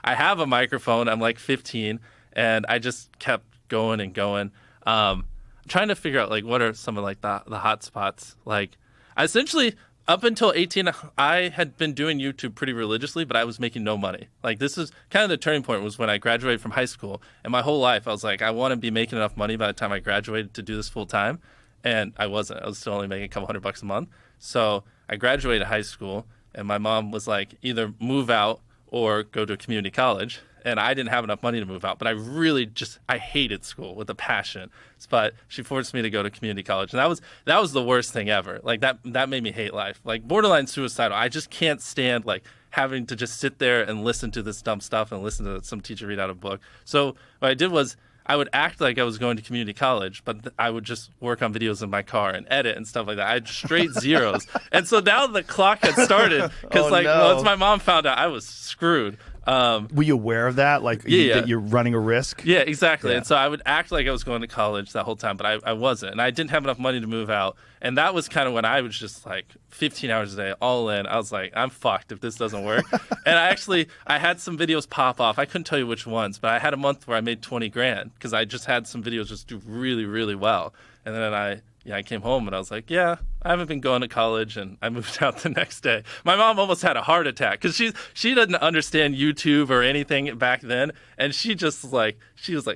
I have a microphone. I'm like 15, and I just kept going and going. Trying to figure out like what are some of like the hot spots. Like, essentially, up until 18, I had been doing YouTube pretty religiously, but I was making no money. Like, this is kind of the turning point was when I graduated from high school. And my whole life, I was like, I want to be making enough money by the time I graduated to do this full time. And I wasn't. I was still only making a couple $100 a month. So I graduated high school, and my mom was like, either move out or go to a community college. And I didn't have enough money to move out, but I hated school with a passion. But she forced me to go to community college, and that was the worst thing ever. Like that made me hate life. Like borderline suicidal. I just can't stand like having to just sit there and listen to this dumb stuff and listen to some teacher read out a book. So what I did was I would act like I was going to community college, but I would just work on videos in my car and edit and stuff like that. I had straight zeros. And so now the clock had started because once my mom found out, I was screwed. Were you aware of that? Like, that you're running a risk? Yeah, exactly. Yeah. And so I would act like I was going to college that whole time, but I wasn't. And I didn't have enough money to move out. And that was kind of when I was just like 15 hours a day, all in. I was like, I'm fucked if this doesn't work. And I had some videos pop off. I couldn't tell you which ones, but I had a month where I made 20 grand because I just had some videos just do really, really well. And then I came home and I was like, I haven't been going to college, and I moved out the next day. My mom almost had a heart attack because she doesn't understand YouTube or anything back then, and she was like,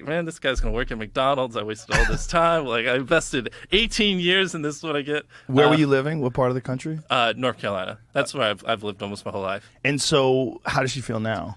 man, this guy's gonna work at McDonald's. I wasted all this time. Like I invested 18 years, and this is what I get. Where were you living? What part of the country? North Carolina. That's where I've lived almost my whole life. And so, how does she feel now?